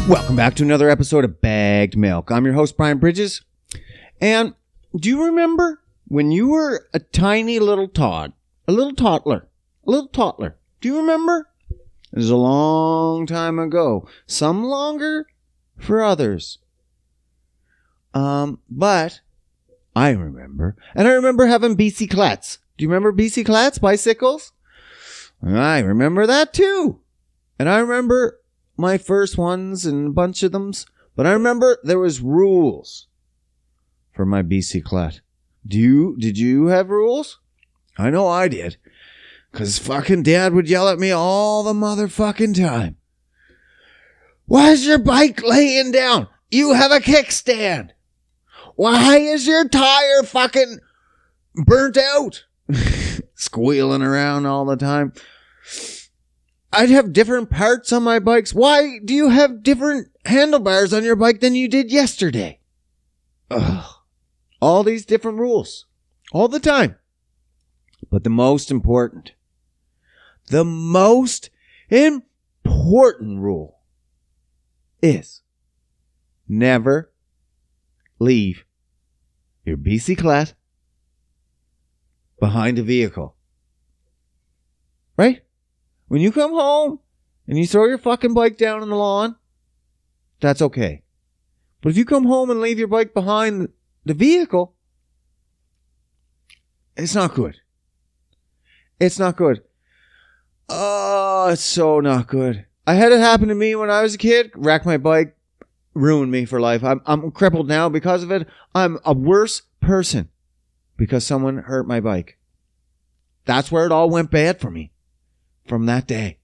Welcome back to another episode of Bagged Milk. I'm your host, Brian Bridges. And do you remember when you were a tiny little tot, a little toddler? Do you remember? It was a long time ago. Some longer for others. But I remember. And I remember having bicyclettes. Do you remember bicyclettes, bicycles? I remember that too. And I remember my first ones and a bunch of them. But I remember there was rules for my bicyclette. Did you have rules? I know I did. Because fucking dad would yell at me all the motherfucking time. Why is your bike laying down? You have a kickstand. Why is your tire fucking burnt out? Squealing around all the time. I'd have different parts on my bikes. Why do you have different handlebars on your bike than you did yesterday? Ugh. All these different rules. All the time. But the most important rule is never leave your bicyclette behind a vehicle. Right? When you come home and you throw your fucking bike down on the lawn, that's okay. But if you come home and leave your bike behind the vehicle, it's not good. It's not good. Oh, it's so not good. I had it happen to me when I was a kid. Wrecked my bike. Ruined me for life. I'm crippled now because of it. I'm a worse person because someone hurt my bike. That's where it all went bad for me. From that day.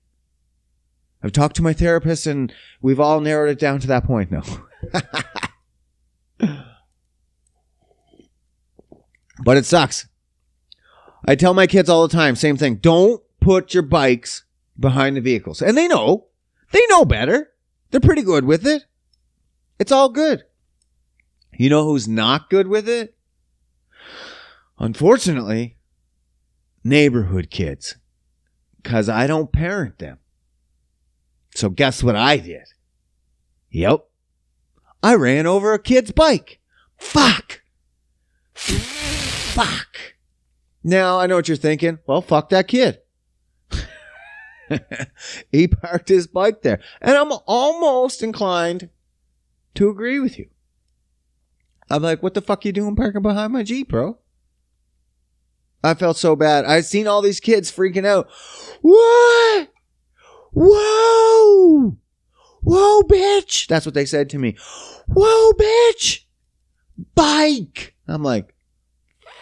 I've talked to my therapist and we've all narrowed it down to that point now. But it sucks. I tell my kids all the time, same thing. Don't put your bikes behind the vehicles. And they know. They know better. They're pretty good with it. It's all good. You know who's not good with it? Unfortunately, neighborhood kids. Because I don't parent them. So guess what I did? Yep. I ran over a kid's bike. Fuck. Now, I know what you're thinking. Well, fuck that kid. He parked his bike there. And I'm almost inclined to agree with you. I'm like, what the fuck you doing parking behind my Jeep, bro? I felt so bad. I've seen all these kids freaking out. What? Whoa! Whoa, bitch! That's what they said to me. Whoa, bitch! Bike! I'm like,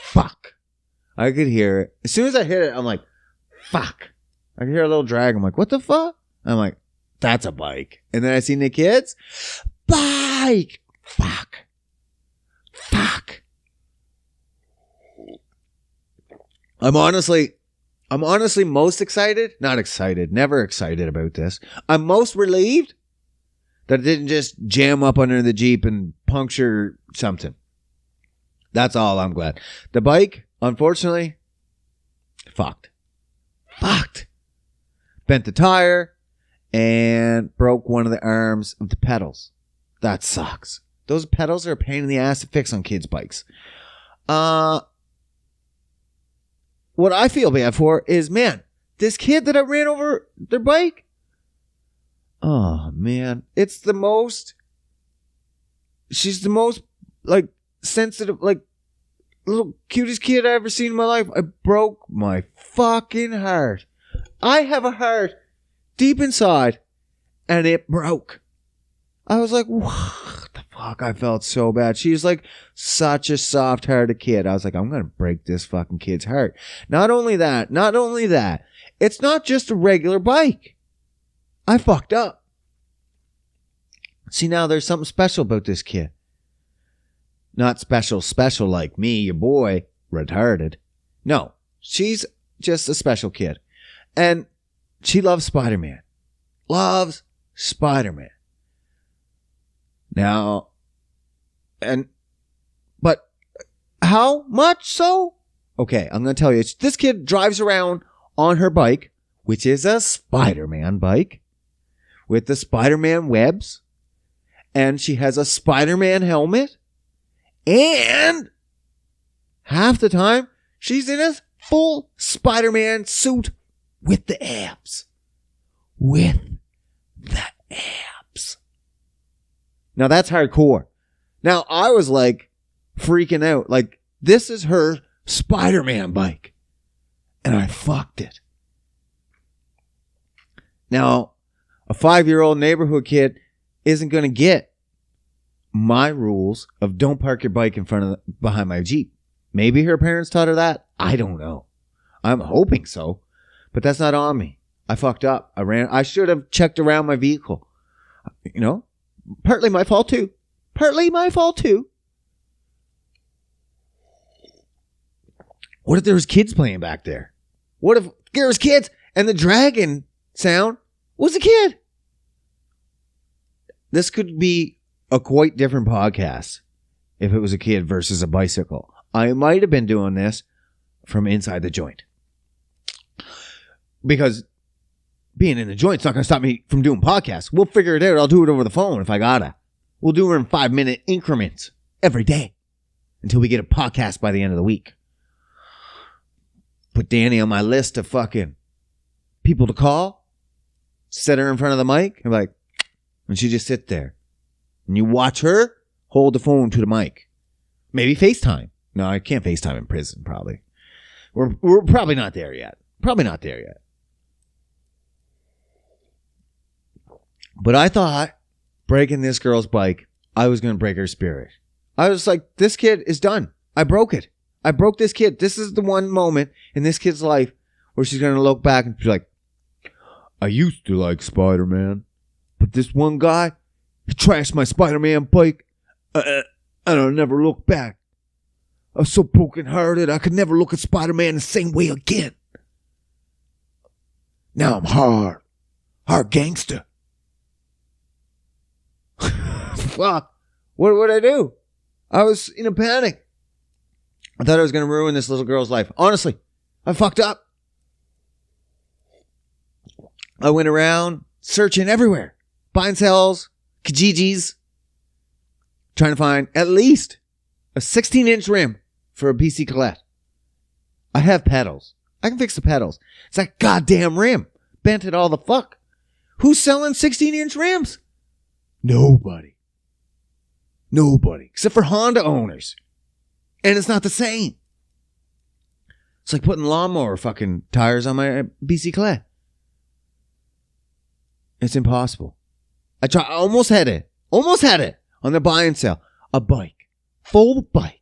fuck. I could hear it. As soon as I hit it, I'm like, fuck. I could hear a little drag. I'm like, what the fuck? I'm like, that's a bike. And then I seen the kids. Bike! Fuck. I'm honestly most excited. Not excited. Never excited about this. I'm most relieved that it didn't just jam up under the Jeep and puncture something. That's all. I'm glad. The bike, unfortunately, fucked. Bent the tire and broke one of the arms of the pedals. That sucks. Those pedals are a pain in the ass to fix on kids' bikes. What I feel bad for is, man, this kid that I ran over their bike. Oh, man. She's the most, like, sensitive, like, little cutest kid I ever seen in my life. I broke my fucking heart. I have a heart deep inside, and it broke. I was like, what the fuck? I felt so bad. She's like such a soft-hearted kid. I was like, I'm going to break this fucking kid's heart. Not only that, it's not just a regular bike. I fucked up. See, now there's something special about this kid. Not special like me, your boy, retarded. No, she's just a special kid. And she loves Spider-Man. Now, but how much so? Okay, I'm going to tell you. This kid drives around on her bike, which is a Spider-Man bike, with the Spider-Man webs and she has a Spider-Man helmet, and half the time she's in a full Spider-Man suit with the abs. With the abs. Now that's hardcore. Now I was like freaking out. Like, this is her Spider-Man bike. And I fucked it. Now, a 5-year-old neighborhood kid isn't going to get my rules of don't park your bike in front of behind my Jeep. Maybe her parents taught her that. I don't know. I'm hoping so. But that's not on me. I fucked up. I should have checked around my vehicle. You know? Partly my fault too. What if there was kids playing back there? What if there was kids and the dragon sound was a kid? This could be a quite different podcast if it was a kid versus a bicycle. I might have been doing this from inside the joint. Because being in the joint's not going to stop me from doing podcasts. We'll figure it out. I'll do it over the phone if I gotta. We'll do it in 5-minute increments every day until we get a podcast by the end of the week. Put Danny on my list of fucking people to call. Set her in front of the mic and like, and she just sit there. And you watch her hold the phone to the mic. Maybe FaceTime. No, I can't FaceTime in prison, probably. We're probably not there yet. But I thought breaking this girl's bike, I was going to break her spirit. I was like, this kid is done. I broke it. I broke this kid. This is the one moment in this kid's life where she's going to look back and be like, I used to like Spider-Man, but this one guy, he trashed my Spider-Man bike, and I'll never look back. I was so broken-hearted, I could never look at Spider-Man the same way again. Now I'm hard gangster. Fuck. What would I do? I was in a panic. I thought I was going to ruin this little girl's life. Honestly, I fucked up. I went around searching everywhere. Buying cells, Kijijis. Trying to find at least a 16-inch rim for a BC Colette. I have pedals. I can fix the pedals. It's that goddamn rim. Bent it all the fuck. Who's selling 16-inch rims? Nobody. Except for Honda owners. And it's not the same. It's like putting lawnmower fucking tires on my BC Colette. It's impossible. I almost had it on the buy and sell. A bike. Full bike.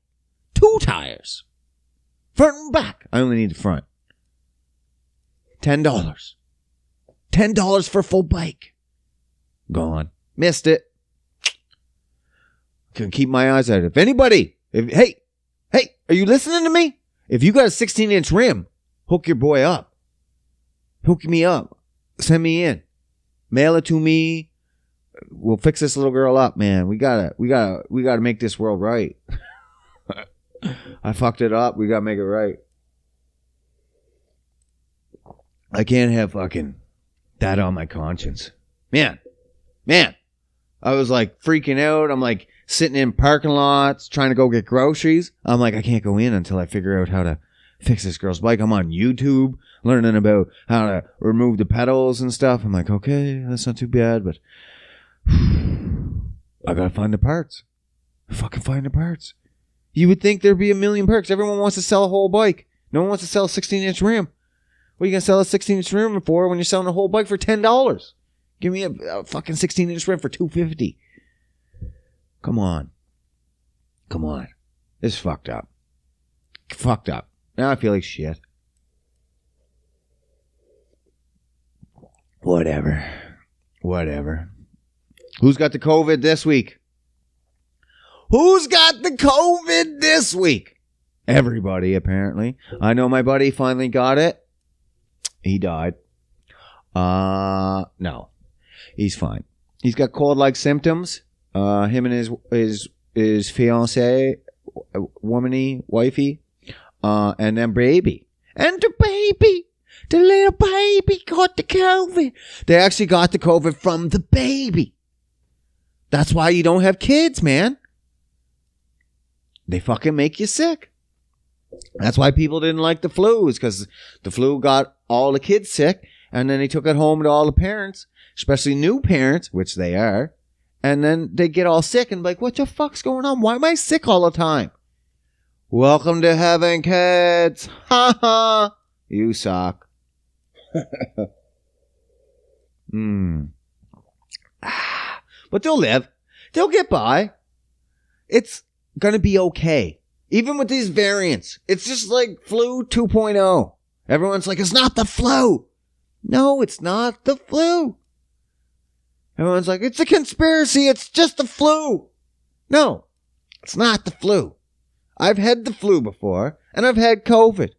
2 tires. Front and back. I only need the front. $10. $10 for a full bike. Gone. Missed it. Couldn't keep my eyes out. If anybody, hey, are you listening to me? If you got a 16-inch rim, hook your boy up. Hook me up. Send me in. Mail it to me. We'll fix this little girl up, man. We gotta make this world right. I fucked it up. We gotta make it right. I can't have fucking that on my conscience. Man. I was like freaking out. I'm like sitting in parking lots trying to go get groceries. I'm like, I can't go in until I figure out how to fix this girl's bike. I'm on YouTube learning about how to remove the pedals and stuff. I'm like, okay, that's not too bad, but I gotta find the parts. Fucking find the parts. You would think there'd be a million perks. Everyone wants to sell a whole bike. No one wants to sell a 16-inch rim. What are you gonna sell a 16-inch rim for when you're selling a whole bike for $10? Give me a fucking 16-inch rim for $250. Come on. This is fucked up. Now I feel like shit. Whatever. Who's got the COVID this week? Everybody, apparently. I know my buddy finally got it. He died. No. He's fine. He's got cold-like symptoms. Him and his fiancée, womany, wifey, and then baby. And the little baby got the COVID. They actually got the COVID from the baby. That's why you don't have kids, man. They fucking make you sick. That's why people didn't like the flu, is because the flu got all the kids sick, and then they took it home to all the parents, especially new parents, which they are, and then they get all sick and be like, what the fuck's going on? Why am I sick all the time? Welcome to heaven, kids. Ha ha. You suck. But they'll live. They'll get by. It's gonna be okay. Even with these variants. It's just like flu 2.0. Everyone's like, it's not the flu. No, it's not the flu. Everyone's like, it's a conspiracy. It's just the flu. No, it's not the flu. I've had the flu before, and I've had COVID.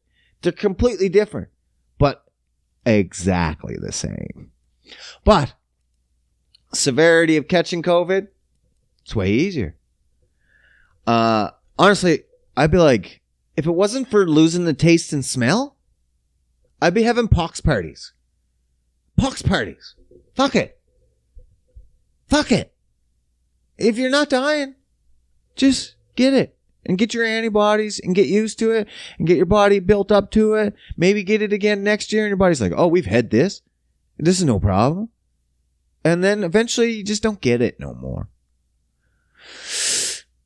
They're completely different, but exactly the same. But severity of catching COVID, it's way easier. Honestly, I'd be like, if it wasn't for losing the taste and smell, I'd be having pox parties. Pox parties. Fuck it. Fuck it. If you're not dying, just get it and get your antibodies and get used to it and get your body built up to it. Maybe get it again next year and your body's like, oh, we've had this. This is no problem. And then eventually you just don't get it no more.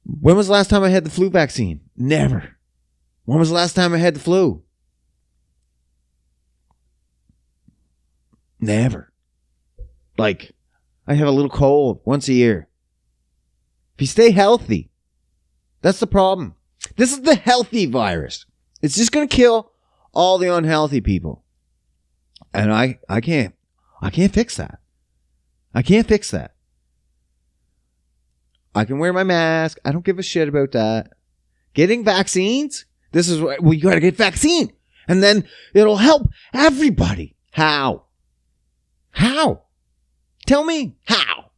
When was the last time I had the flu vaccine? Never. When was the last time I had the flu? Never. Like, I have a little cold once a year. If you stay healthy, that's the problem. This is the healthy virus. It's just going to kill all the unhealthy people. And I can't fix that. I can't fix that. I can wear my mask. I don't give a shit about that. Getting vaccines? This is what we got to get vaccine. And then it'll help everybody. How? How? Tell me how.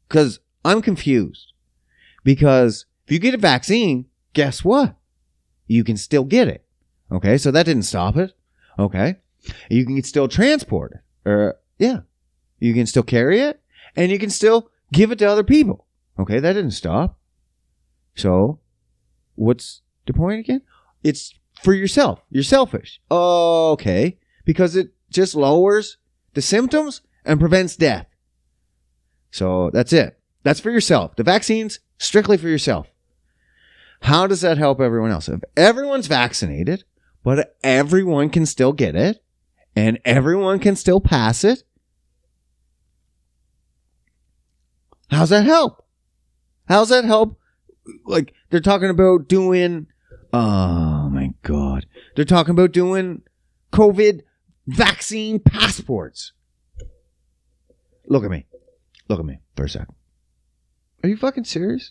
Because I'm confused. Because if you get a vaccine, guess what? You can still get it. Okay, so that didn't stop it. Okay. You can still transport it. Yeah. You can still carry it. And you can still give it to other people. Okay, that didn't stop. So, what's the point again? It's for yourself. You're selfish. Okay. Because it just lowers the symptoms and prevents death. So, that's it. That's for yourself. The vaccine's strictly for yourself. How does that help everyone else? If everyone's vaccinated, but everyone can still get it, and everyone can still pass it, how's that help? How's that help? Like, they're talking about doing, oh my God. They're talking about doing COVID vaccine passports. Look at me. Look at me for a second. Are you fucking serious?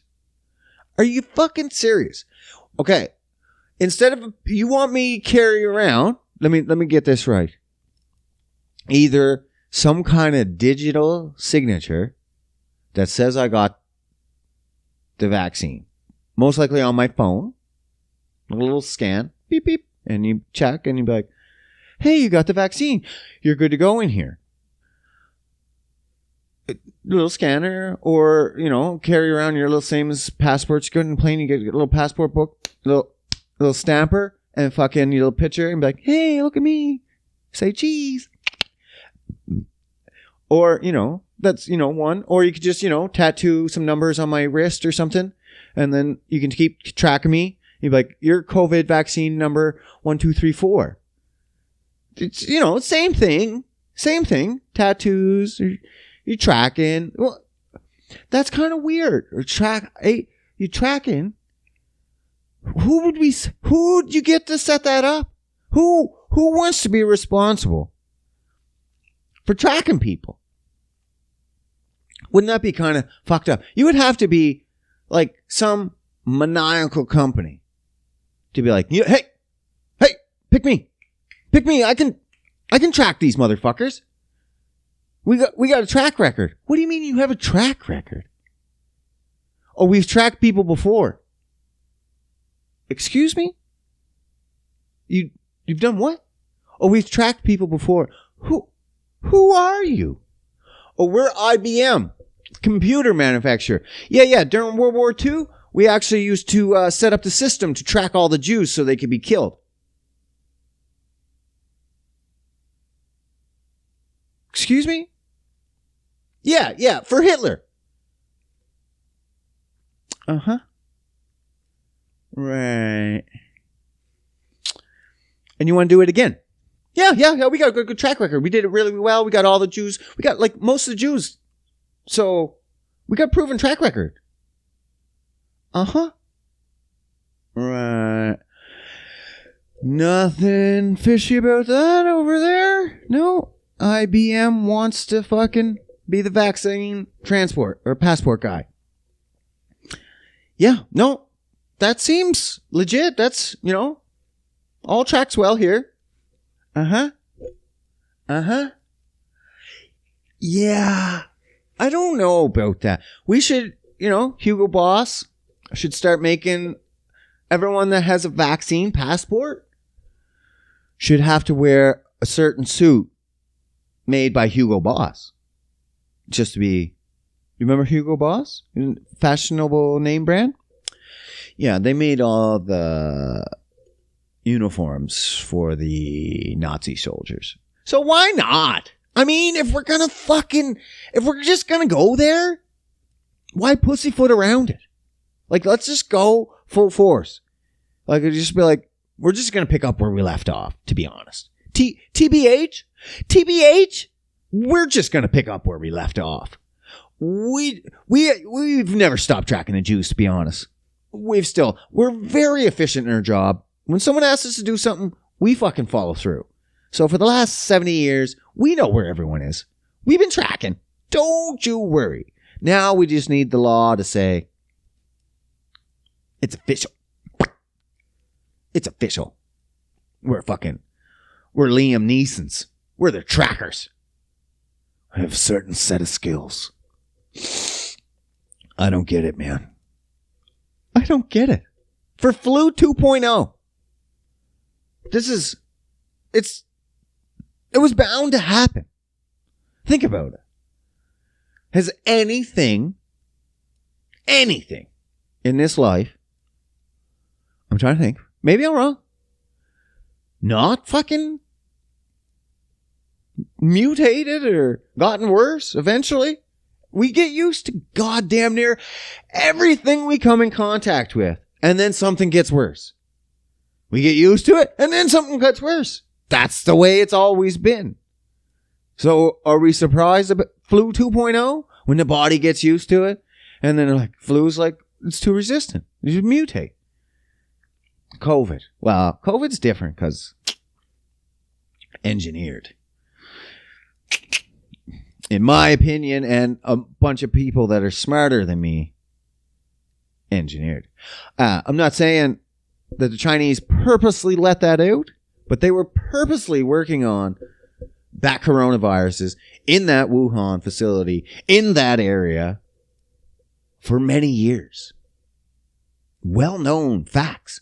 Are you fucking serious? Okay. Instead of, you want me to carry around, let me get this right. Either some kind of digital signature that says I got the vaccine, most likely on my phone, a little scan, beep, beep, and you check and you be like, hey, you got the vaccine. You're good to go in here. A little scanner, or, carry around your little same as passports. You go in the plane, you get a little passport book, little stamper, and fucking your little picture, and be like, hey, look at me. Say cheese. Or, that's, one. Or you could just, tattoo some numbers on my wrist or something. And then you can keep track of me. You'd be like, your COVID vaccine number 1234. It's, same thing. Same thing. Tattoos. You're tracking. Well, that's kind of weird. Or you tracking. Who would you get to set that up? Who wants to be responsible for tracking people? Wouldn't that be kind of fucked up? You would have to be like some maniacal company to be like, hey, pick me. I can track these motherfuckers. We got a track record. What do you mean you have a track record? Oh, we've tracked people before. Excuse me? You've done what? Oh, we've tracked people before. Who are you? Oh, we're IBM. Computer manufacturer. Yeah. During World War II, we actually used to set up the system to track all the Jews so they could be killed. Excuse me? Yeah, for Hitler. Uh-huh. Right. And you want to do it again? Yeah. We got a good track record. We did it really well. We got all the Jews. We got like most of the Jews. So we got proven track record. Uh-huh. Right. Nothing fishy about that over there. No. IBM wants to fucking be the vaccine transport or passport guy. Yeah. No. That seems legit. That's, all tracks well here. Uh-huh. Yeah. I don't know about that. We should, Hugo Boss should start making everyone that has a vaccine passport should have to wear a certain suit made by Hugo Boss. Just to be, you remember Hugo Boss? Fashionable name brand? Yeah, they made all the uniforms for the Nazi soldiers. So why not? I mean, if we're just gonna go there, why pussyfoot around it? Like, let's just go full force. Like, it'd just be like, we're just gonna pick up where we left off, to be honest. TBH, we're just gonna pick up where we left off. We've never stopped tracking the Jews, to be honest. We're very efficient in our job. When someone asks us to do something, we fucking follow through. So for the last 70 years, we know where everyone is. We've been tracking. Don't you worry. Now we just need the law to say, it's official. It's official. We're Liam Neesons. We're the trackers. I have a certain set of skills. I don't get it, man. I don't get it. For Flu 2.0, it was bound to happen. Think about it. Has anything in this life, I'm trying to think, maybe I'm wrong, not fucking mutated or gotten worse eventually? We get used to goddamn near everything we come in contact with, and then something gets worse. We get used to it, and then something gets worse. That's the way it's always been. So are we surprised about Flu 2.0 when the body gets used to it? And then like flu's like, it's too resistant. You should mutate. COVID. Well, COVID's different because engineered. In my opinion, and a bunch of people that are smarter than me, engineered. I'm not saying that the Chinese purposely let that out, but they were purposely working on that coronaviruses in that Wuhan facility, in that area, for many years. Well-known facts.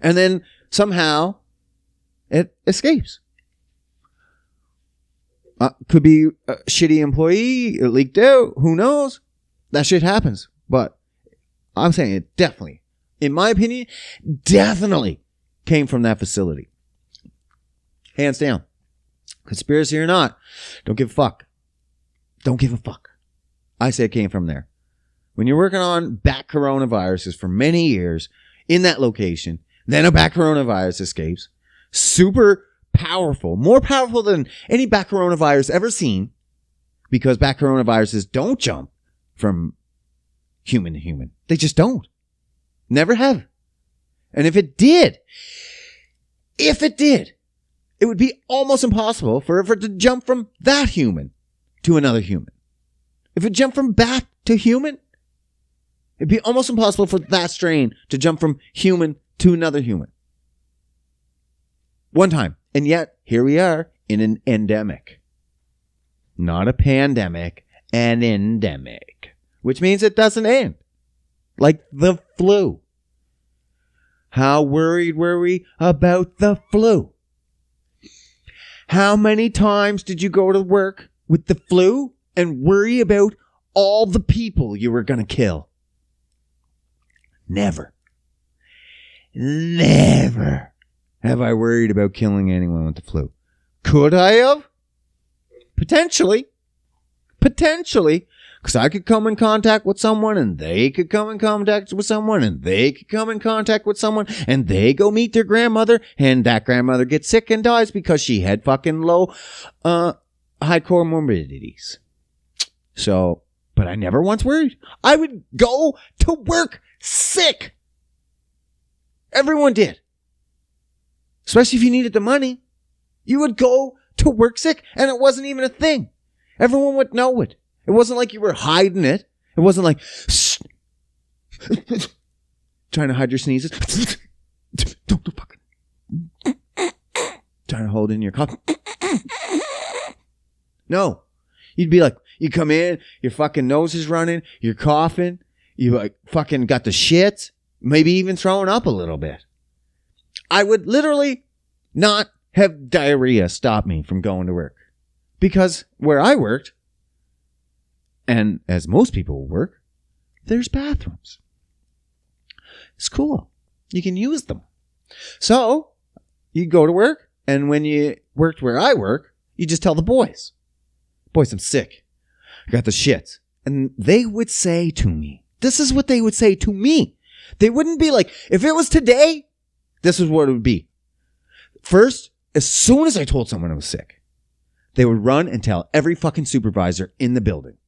And then somehow it escapes. Could be a shitty employee, it leaked out, who knows? That shit happens. But I'm saying it definitely, in my opinion, definitely came from that facility. Hands down. Conspiracy or not, don't give a fuck. Don't give a fuck. I say it came from there. When you're working on bat coronaviruses for many years in that location, then a bat coronavirus escapes. Super powerful. More powerful than any bat coronavirus ever seen, because bat coronaviruses don't jump from human to human. They just don't. Never have. And if it did, it would be almost impossible for it to jump from that human to another human. If it jumped from bat to human, it'd be almost impossible for that strain to jump from human to another human. One time. And yet, here we are in an endemic. Not a pandemic, an endemic. Which means it doesn't end. Like the flu. How worried were we about the flu? How many times did you go to work with the flu and worry about all the people you were going to kill. Never have I worried about killing anyone with the flu. Could I have? Potentially. Because I could come in contact with someone, and they could come in contact with someone, and they could come in contact with someone, and they go meet their grandmother, and that grandmother gets sick and dies because she had fucking low high comorbidities. So, but I never once worried. I would go to work sick. Everyone did. Especially if you needed the money. You would go to work sick, and it wasn't even a thing. Everyone would know it. It wasn't like you were hiding it. It wasn't like trying to hide your sneezes. Don't fucking trying to hold in your cough. No. You'd be like, you come in, your fucking nose is running, you're coughing, you like fucking got the shits, maybe even throwing up a little bit. I would literally not have diarrhea stop me from going to work. Because where I worked, and as most people work, there's bathrooms. It's cool. You can use them. So, you go to work, and when you worked where I work, you just tell the boys, I'm sick. I got the shits. And they would say to me, this is what they would say to me. They wouldn't be like, if it was today, this is what it would be. First, as soon as I told someone I was sick, they would run and tell every fucking supervisor in the building.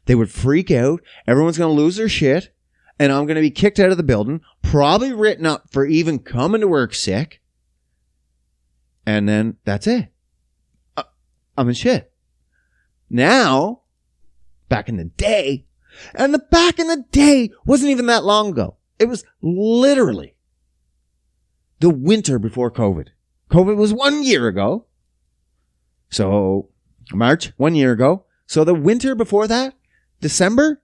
They would freak out. Everyone's going to lose their shit. And I'm going to be kicked out of the building. Probably written up for even coming to work sick. And then that's it. I'm in shit. Now, back in the day, and the back in the day wasn't even that long ago. It was literally the winter before COVID. COVID was 1 year ago. So, March, 1 year ago. So the winter before that, December,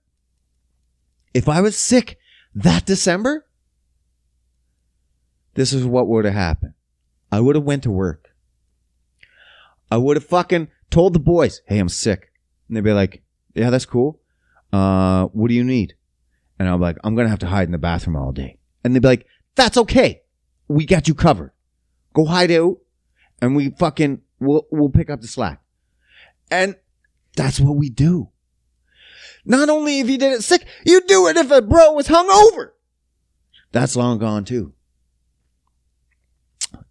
if I was sick that December, this is what would have happened. I would have went to work. I would have fucking told the boys, hey, I'm sick. And they'd be like, yeah, that's cool. What do you need? And I'm like, I'm going to have to hide in the bathroom all day. And they'd be like, that's okay. We got you covered. Go hide out and we'll pick up the slack. And that's what we do. Not only if you did it sick, you do it if a bro was hungover. That's long gone too.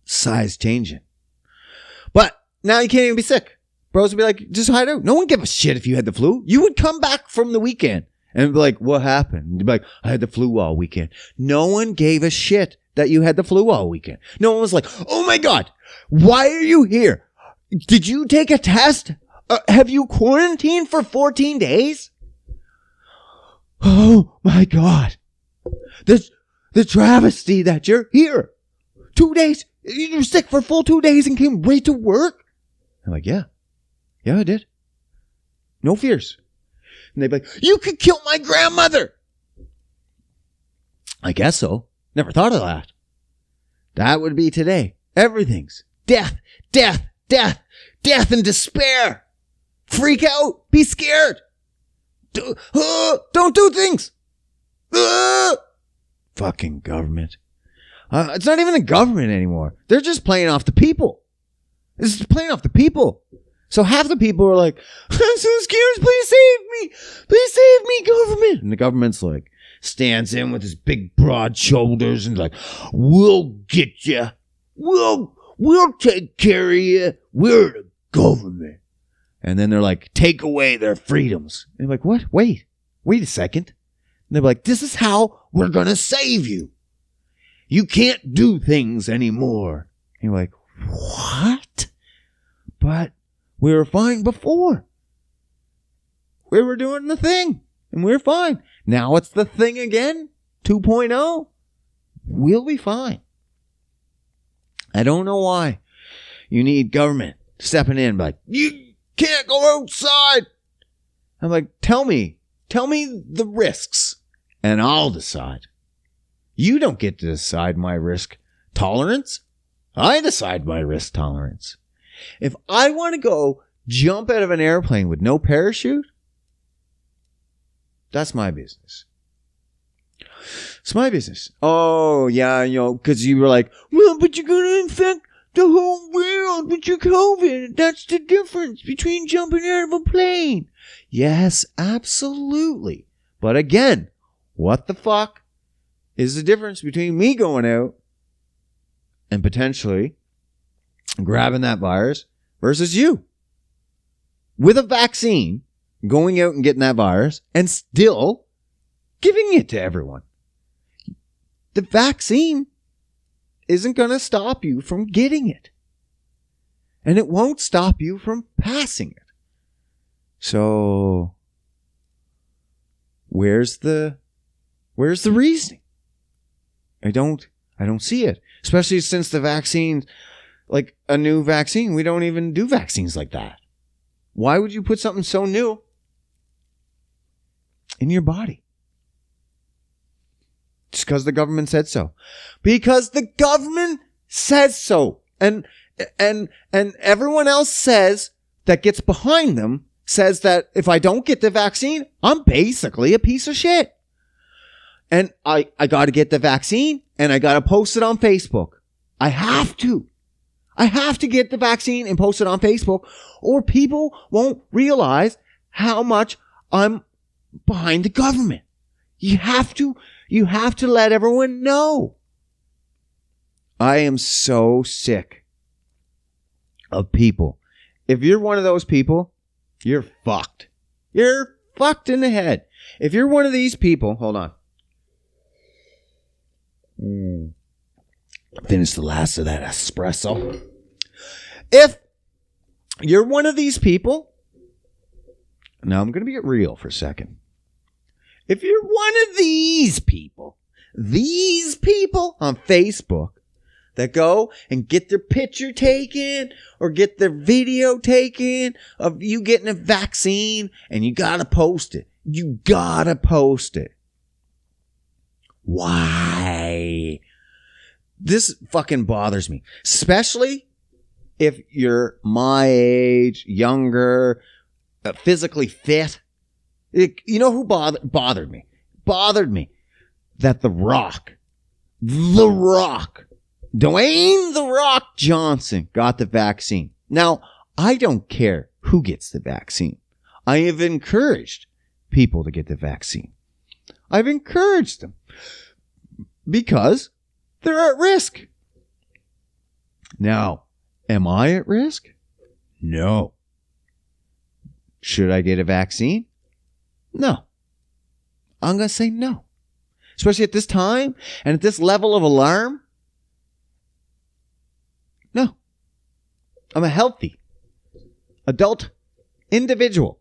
Size changing. But now you can't even be sick. Bros would be like, just hide out. No one give a shit if you had the flu. You would come back from the weekend and be like, what happened? You'd be like, I had the flu all weekend. No one gave a shit that you had the flu all weekend. No one was like, oh my God, why are you here? Did you take a test? Have you quarantined for 14 days? Oh my God. The travesty that you're here. 2 days. You were sick for a full 2 days and came right to work? I'm like, yeah. Yeah, I did. No fears. And they'd be like, you could kill my grandmother. I guess so. Never thought of that. That would be today. Everything's death, death, death, death and despair. Freak out. Be scared. Don't do things. Fucking government. It's not even the government anymore. They're just playing off the people. This is playing off the people. So half the people are like, I'm so scared. Please save me. Please save me, government. And the government's like, stands in with his big broad shoulders and like, we'll get you. We'll take care of you. We're the government. And then they're like, take away their freedoms. And they're like, what? Wait a second. And they're like, this is how we're going to save you. You can't do things anymore. And you're like, what? But we were fine before. We were doing the thing and we're fine. Now it's the thing again. 2.0. We'll be fine. I don't know why you need government stepping in like, you can't go outside. I'm like, tell me the risks and I'll decide. You don't get to decide my risk tolerance. I decide my risk tolerance. If I want to go jump out of an airplane with no parachute, that's my business. It's my business. Oh, yeah, because you were like, well, but you're going to infect the whole world with your COVID. That's the difference between jumping out of a plane. Yes, absolutely. But again, what the fuck is the difference between me going out and potentially grabbing that virus versus you with a vaccine going out and getting that virus and still giving it to everyone? The vaccine isn't going to stop you from getting it. And it won't stop you from passing it. So, where's the reasoning? I don't see it. Especially since the vaccine, like a new vaccine, we don't even do vaccines like that. Why would you put something so new in your body? Just because the government said so. Because the government says so. And everyone else says that gets behind them says that if I don't get the vaccine, I'm basically a piece of shit. And I got to get the vaccine and I got to post it on Facebook. I have to get the vaccine and post it on Facebook, or people won't realize how much I'm behind the government. You have to let everyone know. I am so sick of people. If you're one of those people, you're fucked. You're fucked in the head. If you're one of these people, hold on. Finish the last of that espresso. If you're one of these people, now I'm going to get real for a second. If you're one of these people on Facebook that go and get their picture taken or get their video taken of you getting a vaccine and you gotta post it. You gotta post it. Why? This fucking bothers me. Especially if you're my age, younger, physically fit. You know who bothered me? Bothered me that The Rock, Dwayne The Rock Johnson got the vaccine. Now, I don't care who gets the vaccine. I have encouraged people to get the vaccine. I've encouraged them because they're at risk. Now, am I at risk? No. Should I get a vaccine? No. I'm going to say no. Especially at this time and at this level of alarm. No. I'm a healthy adult individual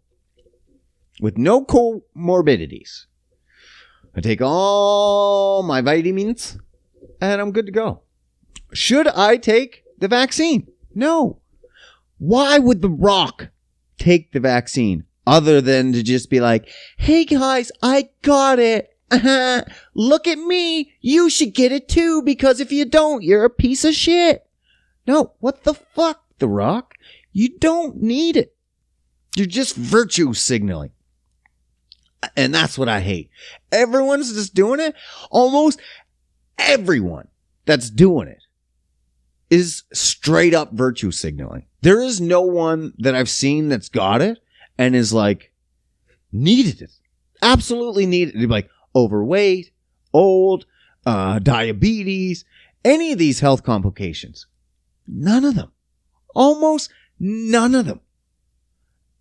with no comorbidities. I take all my vitamins and I'm good to go. Should I take the vaccine? No. Why would The Rock take the vaccine other than to just be like, hey guys, I got it. Look at me. You should get it too, because if you don't, you're a piece of shit. No, what the fuck, The Rock? You don't need it. You're just virtue signaling. And that's what I hate. Everyone's just doing it. Almost everyone that's doing it is straight up virtue signaling. There is no one that I've seen that's got it and is like, needed it. Absolutely needed it. They'd be like, overweight, old, diabetes, any of these health complications. None of them. Almost none of them.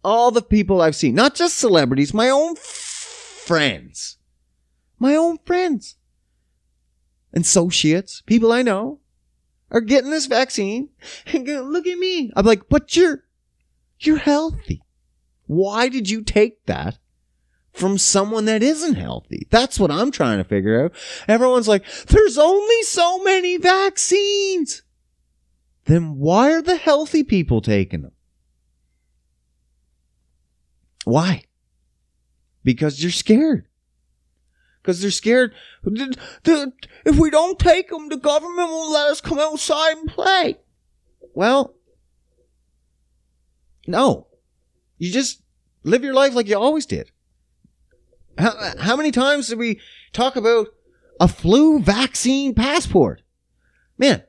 All the people I've seen, not just celebrities, my own friends. My own friends. Associates, people I know, are getting this vaccine and go, look at me. I'm like, but you're healthy. Why did you take that from someone that isn't healthy? That's what I'm trying to figure out. Everyone's like, there's only so many vaccines. Then why are the healthy people taking them? Why? Because you're scared. Because they're scared. If we don't take them, the government won't let us come outside and play. Well, no. You just live your life like you always did. How many times did we talk about a flu vaccine passport? Man,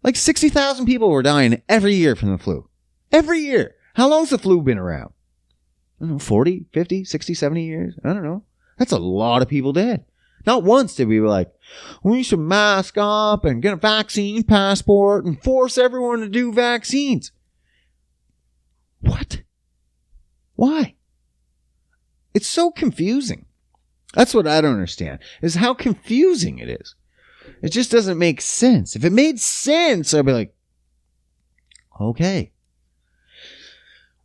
like 60,000 people were dying every year from the flu. Every year. How long's the flu been around? I don't know, 40, 50, 60, 70 years? I don't know. That's a lot of people dead. Not once did we be like, we should mask up and get a vaccine passport and force everyone to do vaccines. What? Why? It's so confusing. That's what I don't understand, is how confusing it is. It just doesn't make sense. If it made sense, I'd be like, okay.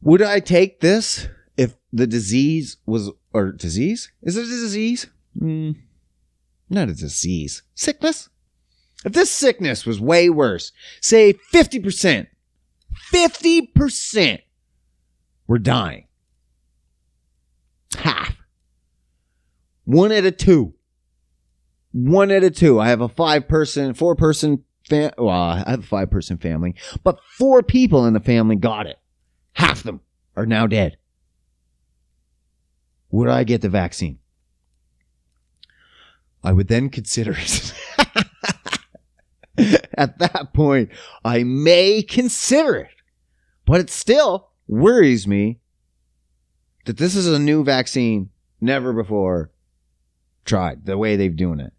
Would I take this if the disease was, or disease? Is it a disease? Not a disease. Sickness? If this sickness was way worse, say 50% were dying. Half. 1 out of 2. 1 out of 2. I have a 4-person well, I have a 5-person family, but 4 people in the family got it. Half of them are now dead. Would I get the vaccine? I would then consider it. At that point, I may consider it. But it still worries me that this is a new vaccine, never before tried, the way they've doing it.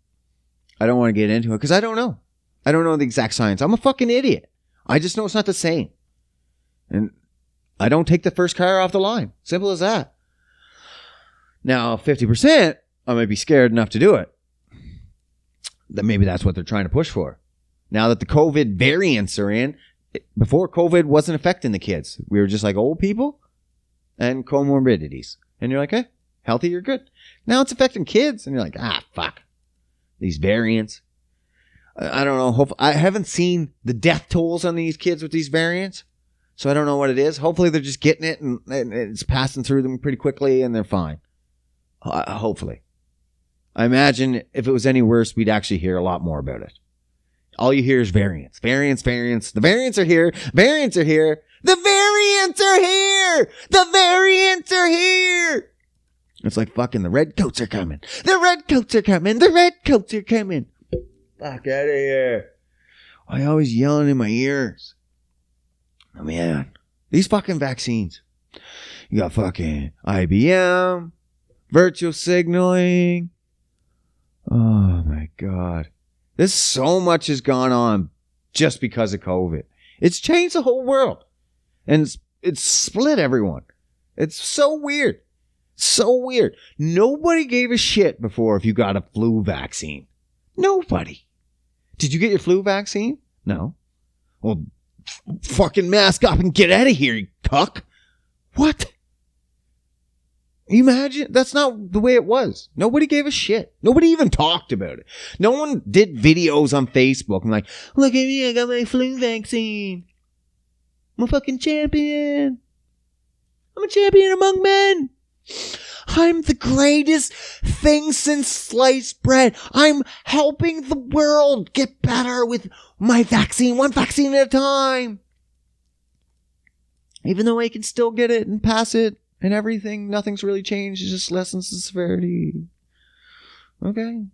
I don't want to get into it because I don't know. I don't know the exact science. I'm a fucking idiot. I just know it's not the same. And I don't take the first car off the line. Simple as that. Now, 50%, I might be scared enough to do it. That maybe that's what they're trying to push for. Now that the COVID variants are in, before COVID wasn't affecting the kids. We were just like old people and comorbidities. And you're like, hey, healthy, you're good. Now it's affecting kids. And you're like, fuck. These variants. I don't know. I haven't seen the death tolls on these kids with these variants. So I don't know what it is. Hopefully they're just getting it and it's passing through them pretty quickly and they're fine. Hopefully. I imagine if it was any worse, we'd actually hear a lot more about it. All you hear is variants. Variants. The variants are here. Variants are here. The variants are here. The variants are here. It's like fucking the red coats are coming. The red coats are coming. The red coats are coming. Fuck out of here. I always yelling in my ears. Oh, man. These fucking vaccines. You got fucking IBM, virtual signaling. Oh, my God. This so much has gone on just because of COVID. It's changed the whole world. And it's split everyone. It's so weird. So weird. Nobody gave a shit before if you got a flu vaccine. Nobody. Did you get your flu vaccine? No. Well, fucking mask up and get out of here, you cuck. What? Imagine, that's not the way it was. Nobody gave a shit. Nobody even talked about it. No one did videos on Facebook and like, look at me, I got my flu vaccine. I'm a fucking champion. I'm a champion among men. I'm the greatest thing since sliced bread. I'm helping the world get better with my vaccine, one vaccine at a time. Even though I can still get it and pass it and everything, nothing's really changed. It just lessens the severity. Okay.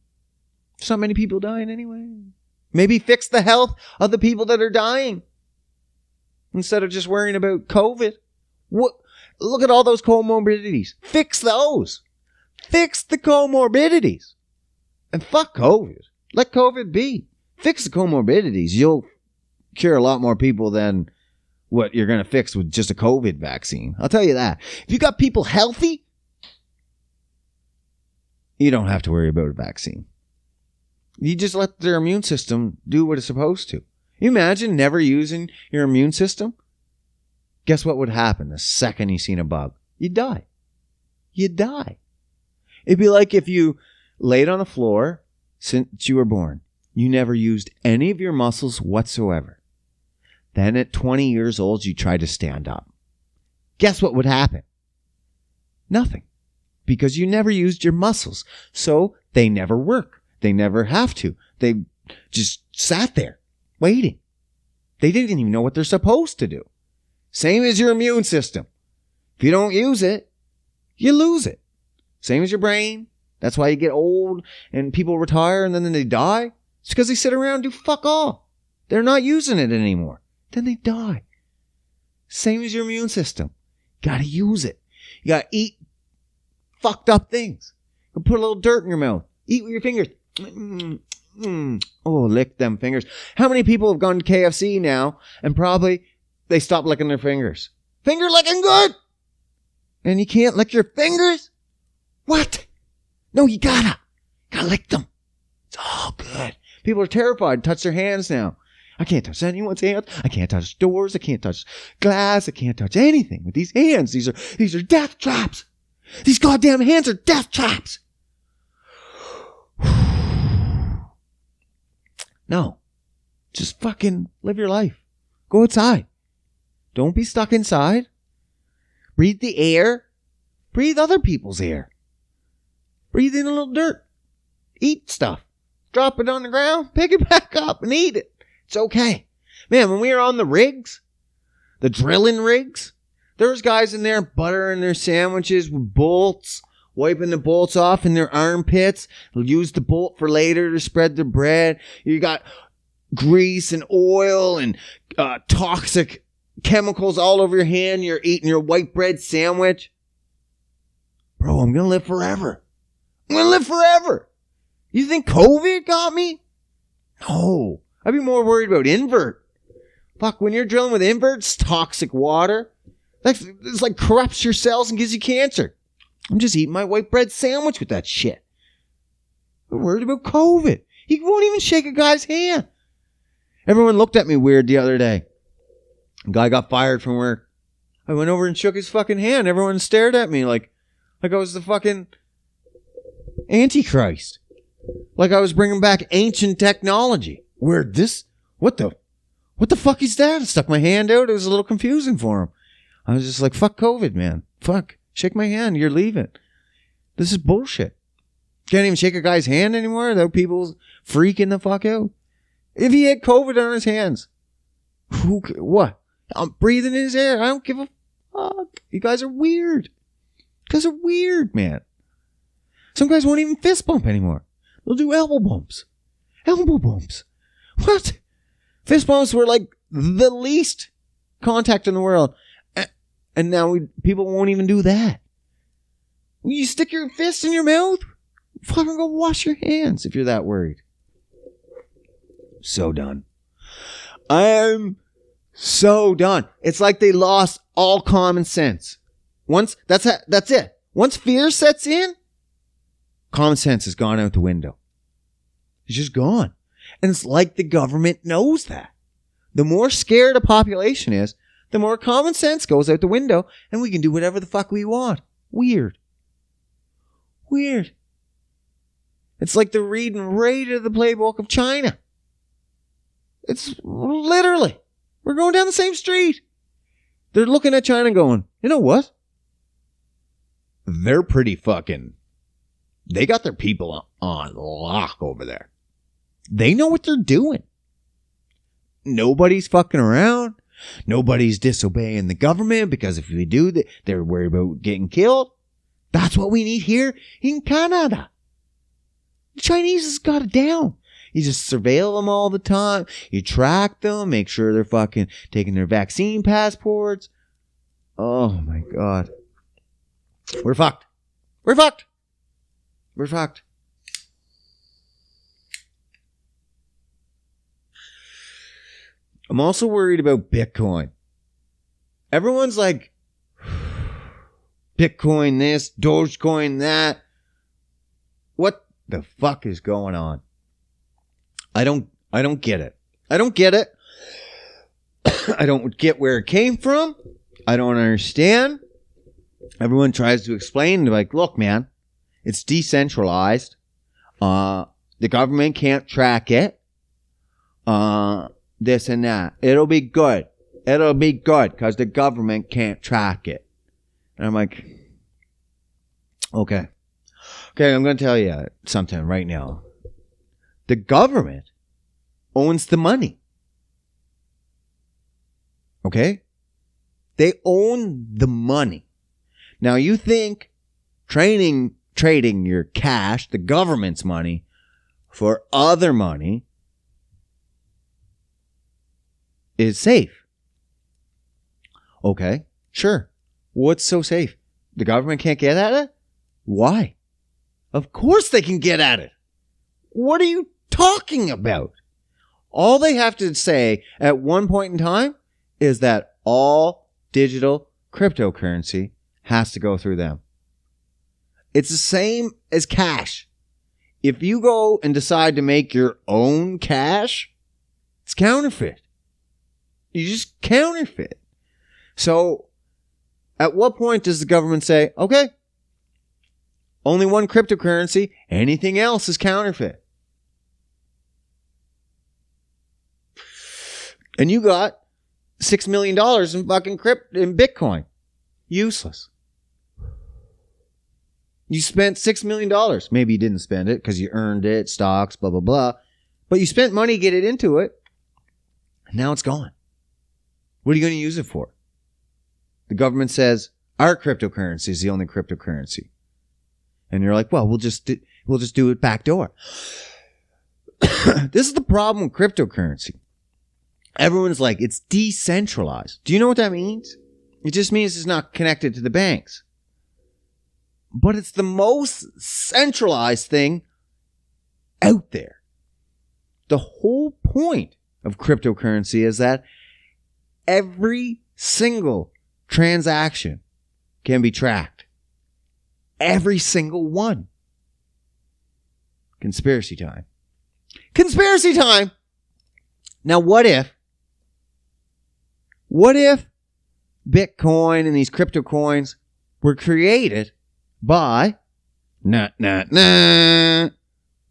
There's not many people dying anyway. Maybe fix the health of the people that are dying instead of just worrying about COVID. What? Look at all those comorbidities. Fix those. Fix the comorbidities. And fuck COVID. Let COVID be. Fix the comorbidities. You'll cure a lot more people than what you're going to fix with just a COVID vaccine. I'll tell you that. If you got people healthy, you don't have to worry about a vaccine. You just let their immune system do what it's supposed to. You imagine never using your immune system? Guess what would happen the second you seen a bug? You'd die. You'd die. It'd be like if you laid on the floor since you were born. You never used any of your muscles whatsoever. Then at 20 years old, you tried to stand up. Guess what would happen? Nothing. Because you never used your muscles. So they never work. They never have to. They just sat there waiting. They didn't even know what they're supposed to do. Same as your immune system. If you don't use it, you lose it. Same as your brain. That's why you get old and people retire and then they die. It's because they sit around and do fuck all. They're not using it anymore. Then they die. Same as your immune system. You gotta use it. You gotta eat fucked up things. You put a little dirt in your mouth. Eat with your fingers. Oh, lick them fingers. How many people have gone to KFC now and probably they stopped licking their fingers? Finger licking good! And you can't lick your fingers? What? No, you gotta lick them. It's all good. People are terrified to touch their hands now. I can't touch anyone's hands. I can't touch doors. I can't touch glass. I can't touch anything with these hands. These are death traps. These goddamn hands are death traps. No. Just fucking live your life. Go outside. Don't be stuck inside. Breathe the air. Breathe other people's air. Breathe in a little dirt. Eat stuff. Drop it on the ground. Pick it back up and eat it. It's okay. Man, when we were on the rigs, the drilling rigs, there was guys in there buttering their sandwiches with bolts, wiping the bolts off in their armpits. They'll use the bolt for later to spread the bread. You got grease and oil and toxic chemicals all over your hand. You're eating your white bread sandwich. Bro, I'm going to live forever. I'm going to live forever. You think COVID got me? No. I'd be more worried about invert. Fuck, when you're drilling with inverts, toxic water. It's like corrupts your cells and gives you cancer. I'm just eating my white bread sandwich with that shit. I'm worried about COVID. He won't even shake a guy's hand. Everyone looked at me weird the other day. A guy got fired from work. I went over and shook his fucking hand. Everyone stared at me like I was the fucking Antichrist. Like I was bringing back ancient technology. What the fuck is that? I stuck my hand out. It was a little confusing for him. I was just like, fuck COVID, man. Fuck. Shake my hand. You're leaving. This is bullshit. Can't even shake a guy's hand anymore without people freaking the fuck out. If he had COVID on his hands, what? I'm breathing in his air. I don't give a fuck. You guys are weird. You guys are weird, man. Some guys won't even fist bump anymore. They'll do elbow bumps. Elbow bumps. What? Fist bumps were like the least contact in the world. And now people won't even do that. You stick your fist in your mouth? Fucking go wash your hands if you're that worried. So done. I'm so done. It's like they lost all common sense. That's it. Once fear sets in, common sense has gone out the window. It's just gone. And it's like the government knows that. The more scared a population is, the more common sense goes out the window, and we can do whatever the fuck we want. Weird. It's like they're reading right out of the playbook of China. It's literally, we're going down the same street. They're looking at China going, you know what? They're pretty fucking, they got their people on lock over there. They know what they're doing. Nobody's fucking around. Nobody's disobeying the government because if we do, they're worried about getting killed. That's what we need here in Canada. The Chinese has got it down. You just surveil them all the time. You track them, make sure they're fucking taking their vaccine passports. Oh my God. We're fucked. We're fucked. We're fucked. I'm also worried about Bitcoin. Everyone's like, Bitcoin this, Dogecoin that. What the fuck is going on? I don't get it. I don't get it. I don't get where it came from. I don't understand. Everyone tries to explain, like, look, man, it's decentralized. The government can't track it. This and that. It'll be good. It'll be good because the government can't track it. And I'm like, okay. Okay, I'm going to tell you something right now. The government owns the money. Okay? They own the money. Now you think trading your cash, the government's money, for other money is safe. Okay, sure. What's so safe? The government can't get at it? Why? Of course they can get at it. What are you talking about? All they have to say at one point in time is that all digital cryptocurrency has to go through them. It's the same as cash. If you go and decide to make your own cash, it's counterfeit. You just counterfeit. So, at what point does the government say, okay, only one cryptocurrency, anything else is counterfeit? And you got $6 million in fucking in Bitcoin. Useless. You spent $6 million. Maybe you didn't spend it because you earned it, stocks, blah, blah, blah. But you spent money to get it into it. And now it's gone. What are you going to use it for? The government says, our cryptocurrency is the only cryptocurrency. And you're like, well, we'll just do it backdoor. This is the problem with cryptocurrency. Everyone's like, it's decentralized. Do you know what that means? It just means it's not connected to the banks. But it's the most centralized thing out there. The whole point of cryptocurrency is that every single transaction can be tracked. Every single one. Conspiracy time. Conspiracy time! Now what if Bitcoin and these crypto coins were created by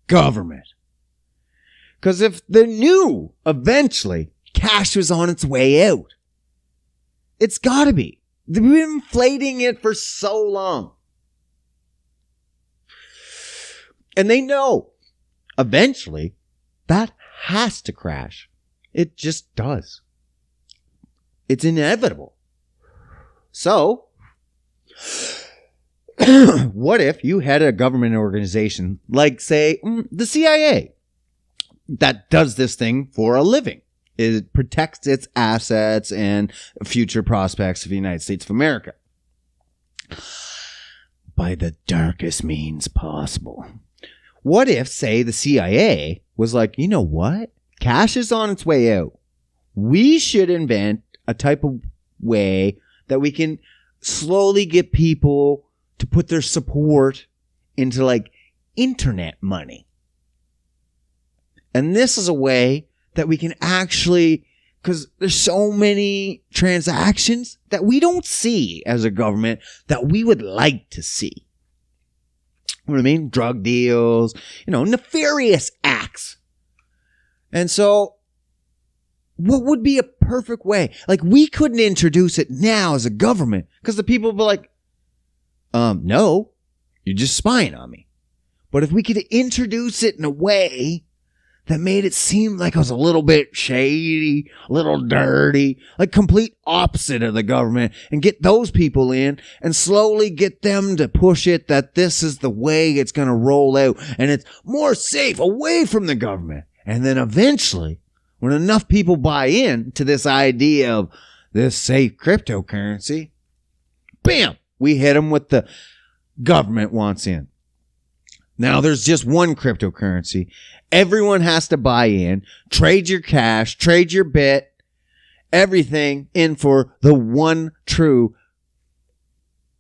government? Because if they knew eventually cash was on its way out, it's got to be. They've been inflating it for so long. And they know eventually that has to crash. It just does. It's inevitable. So, what if you had a government organization like, say, the CIA that does this thing for a living? It protects its assets and future prospects of the United States of America by the darkest means possible. What if, say, the CIA was like, you know what? Cash is on its way out. We should invent a type of way that we can slowly get people to put their support into like internet money. And this is a way that we can actually, because there's so many transactions that we don't see as a government that we would like to see. You know what I mean? Drug deals, nefarious acts. And so, what would be a perfect way? Like, we couldn't introduce it now as a government because the people would be like, no, you're just spying on me. But if we could introduce it in a way that made it seem like it was a little bit shady, a little dirty, like complete opposite of the government, and get those people in and slowly get them to push it that this is the way it's going to roll out and it's more safe away from the government. And then eventually, when enough people buy in to this idea of this safe cryptocurrency, bam, we hit them with the government wants in. Now there's just one cryptocurrency. Everyone has to buy in, trade your cash, trade your bit, everything in for the one true,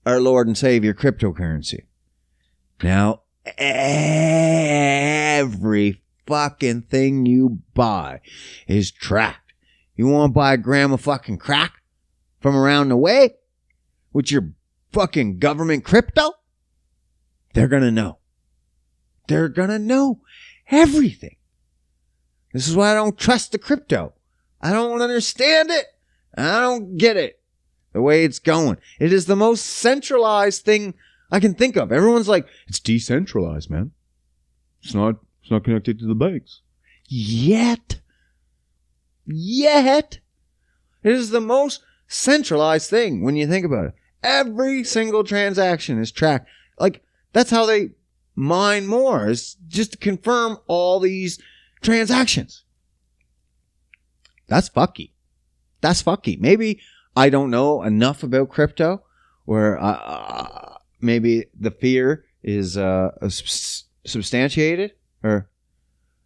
our Lord and Savior cryptocurrency. Now, every fucking thing you buy is tracked. You want to buy a gram of fucking crack from around the way with your fucking government crypto? They're going to know. They're going to know everything. This is why I don't trust the crypto. I don't understand it. I don't get it. The way it's going. It is the most centralized thing I can think of. Everyone's like, it's decentralized, man. It's not connected to the banks. Yet. It is the most centralized thing when you think about it. Every single transaction is tracked. Like, that's how they mine more, is just to confirm all these transactions. That's fucky. That's fucky. Maybe I don't know enough about crypto where maybe the fear is substantiated or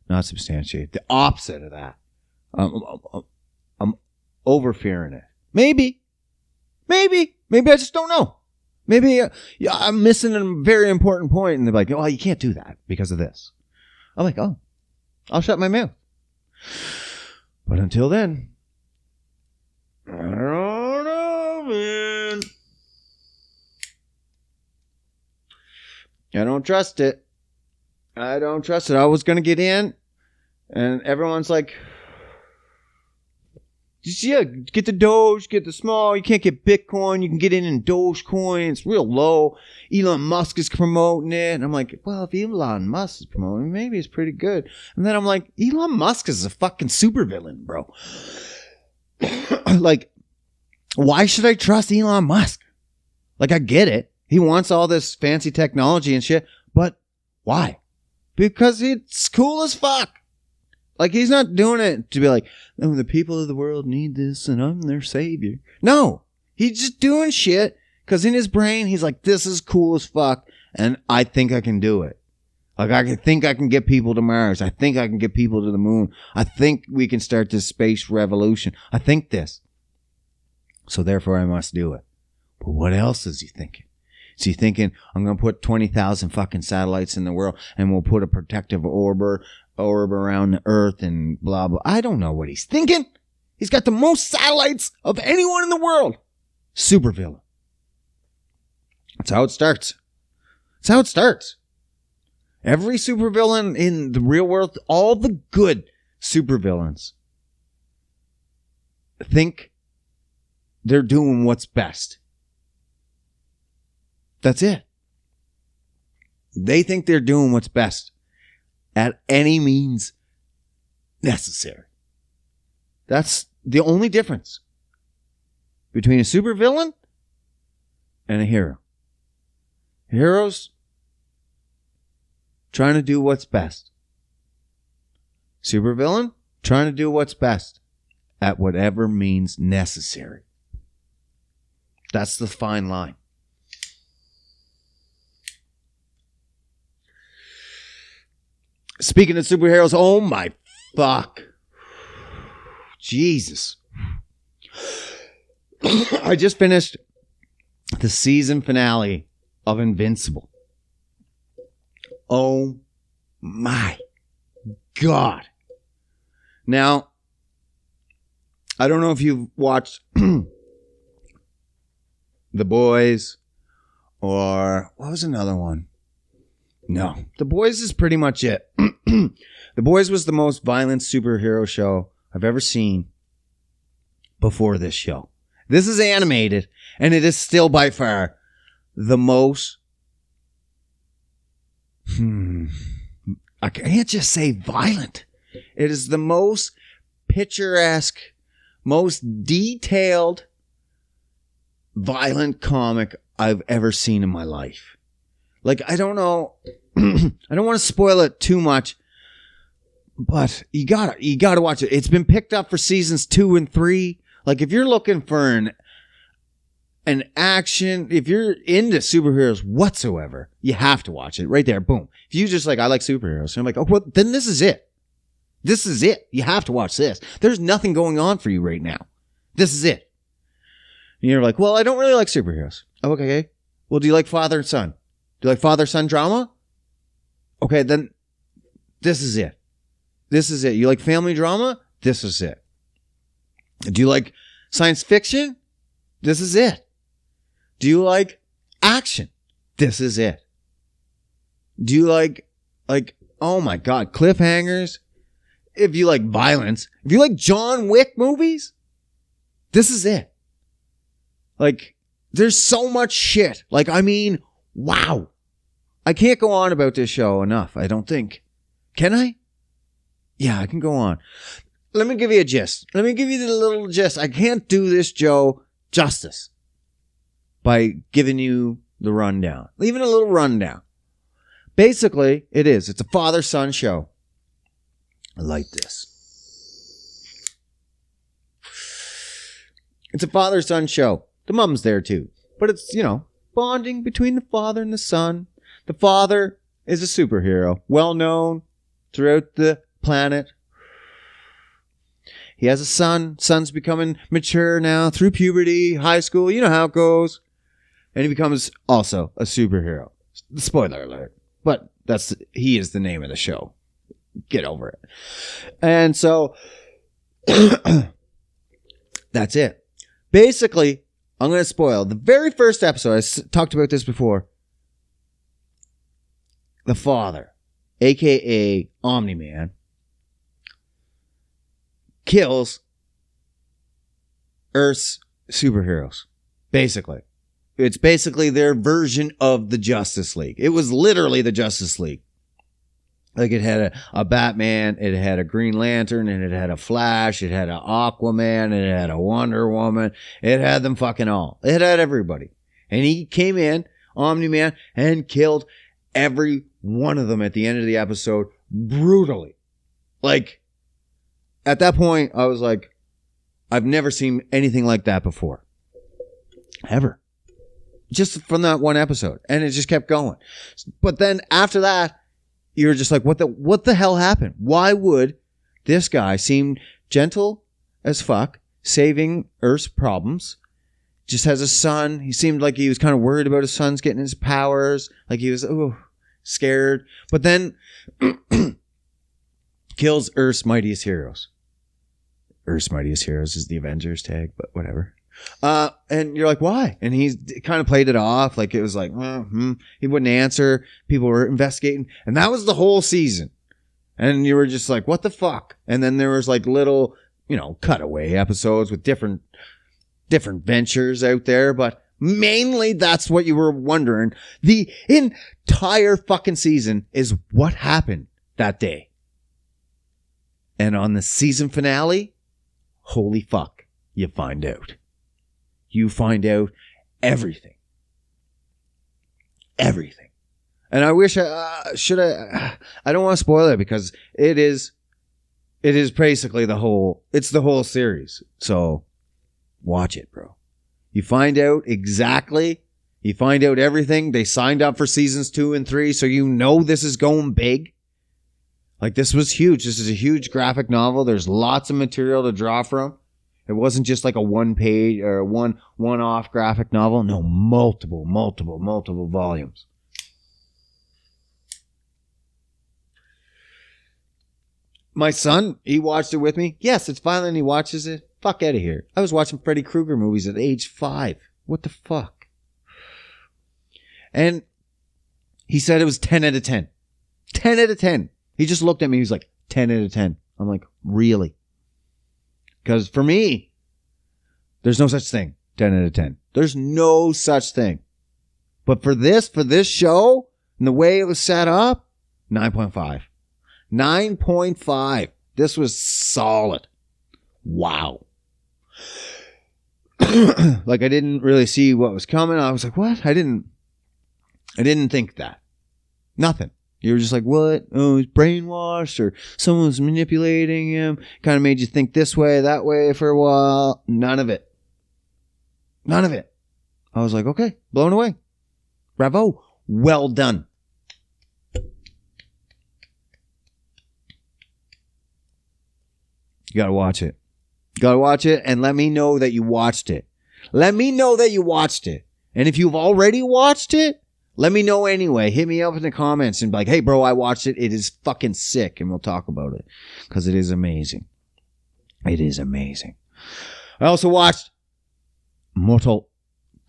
not substantiated. The opposite of that. I'm over fearing it. Maybe I just don't know. Maybe I'm missing a very important point, and they're like, "Oh, you can't do that because of this." I'm like, "Oh, I'll shut my mouth." But until then, I don't know, man. I don't trust it. I was going to get in, and everyone's like, yeah, get the Doge, get the small. You can't get Bitcoin. You can get in Dogecoin. It's real low. Elon Musk is promoting it. And I'm like, well, if Elon Musk is promoting it, maybe it's pretty good. And then I'm like, Elon Musk is a fucking supervillain, bro. Like, why should I trust Elon Musk? Like, I get it. He wants all this fancy technology and shit. But why? Because it's cool as fuck. Like, he's not doing it to be like, oh, the people of the world need this and I'm their savior. No, he's just doing shit because in his brain, he's like, this is cool as fuck and I think I can do it. Like, I think I can get people to Mars. I think I can get people to the moon. I think we can start this space revolution. I think this. So therefore, I must do it. But what else is he thinking? Is he thinking, I'm going to put 20,000 fucking satellites in the world and we'll put a protective orb around the earth and blah, blah. I don't know what he's thinking. He's got the most satellites of anyone in the world. Supervillain. That's how it starts. Every supervillain in the real world, all the good supervillains think they're doing what's best. That's it. They think they're doing what's best at any means necessary. That's the only difference between a supervillain and a hero. A hero's trying to do what's best. Supervillain trying to do what's best at whatever means necessary. That's the fine line. Speaking of superheroes, oh my fuck. Jesus. I just finished the season finale of Invincible. Oh my God. Now, I don't know if you've watched The Boys or what was another one? No, The Boys is pretty much it. The Boys was the most violent superhero show I've ever seen before this show. This is animated, and it is still by far the most... I can't just say violent. It is the most picturesque, most detailed, violent comic I've ever seen in my life. Like, I don't know. I don't want to spoil it too much, but you gotta watch it. It's been picked up for seasons 2 and 3. Like, if you're looking for an action, if you're into superheroes whatsoever, you have to watch it right there. Boom. If you just like, I like superheroes, and I'm like, oh, well, then this is it. This is it. You have to watch this. There's nothing going on for you right now. This is it. And you're like, well, I don't really like superheroes. Oh, okay. Well, do you like father and son? Do you like father-son drama? Okay, then this is it. This is it. You like family drama? This is it. Do you like science fiction? This is it. Do you like action? This is it. Do you like, oh my God, cliffhangers? If you like violence, if you like John Wick movies, this is it. Like, there's so much shit. Like, I mean, wow. I can't go on about this show enough, I don't think. Can I? Yeah, I can go on. Let me give you a gist. Let me give you the little gist. I can't do this, Joe, justice. by giving you the rundown, even a little rundown. Basically, it's a father-son show. I like this. It's a father-son show. The mom's there too. But it's, bonding between the father and the son. The father is a superhero, well known throughout the planet. He has a son. Son's becoming mature now through puberty, high school. You know how it goes. And he becomes also a superhero. Spoiler alert. But he is the name of the show. Get over it. And so that's it. Basically, I'm going to spoil the very first episode. I talked about this before. The father, aka Omni-Man, kills Earth's superheroes. Basically. It's basically their version of the Justice League. It was literally the Justice League. Like it had a Batman, it had a Green Lantern, and it had a Flash, it had an Aquaman, and it had a Wonder Woman. It had them fucking all. It had everybody. And he came in, Omni-Man, and killed every one of them at the end of the episode brutally. Like, at that point, I was like, I've never seen anything like that before. Ever. Just from that one episode. And it just kept going. But then after that, you're just like, what the hell happened? Why would this guy seem gentle as fuck, saving Earth's problems, just has a son? He seemed like he was kind of worried about his son's getting his powers, like he was scared. But then kills Earth's mightiest heroes. Earth's mightiest heroes is the Avengers tag, but whatever. And you're like, why? And he kind of played it off like it was like, he wouldn't answer. People were investigating. And that was the whole season. And you were just like, what the fuck? And then there was like little, cutaway episodes with different ventures out there. But mainly that's what you were wondering. The entire fucking season is what happened that day. And on the season finale, holy fuck, you find out. You find out everything. Everything. And I wish I don't want to spoil it because it is basically the whole series. So watch it, bro. You find out everything. They signed up for seasons 2 and 3. So this is going big. Like this was huge. This is a huge graphic novel. There's lots of material to draw from. It wasn't just like a one-page or one-off graphic novel. No, multiple volumes. My son, he watched it with me. Yes, it's violent. He watches it. Fuck out of here. I was watching Freddy Krueger movies at age 5. What the fuck? And he said it was 10 out of 10. 10 out of 10. He just looked at me. He was like, 10 out of 10. I'm like, really? Because for me, there's no such thing. 10 out of 10. There's no such thing. But for this show, and the way it was set up, 9.5. 9.5. This was solid. Wow. Like I didn't really see what was coming. I was like, what? I didn't think that. Nothing. You were just like, what? Oh, he's brainwashed or someone's manipulating him. Kind of made you think this way, that way for a while. None of it. None of it. I was like, okay, blown away. Bravo. Well done. You got to watch it. Got to watch it and let me know that you watched it. Let me know that you watched it. And if you've already watched it, let me know anyway. Hit me up in the comments and be like, hey, bro, I watched it. It is fucking sick. And we'll talk about it because it is amazing. It is amazing. I also watched Mortal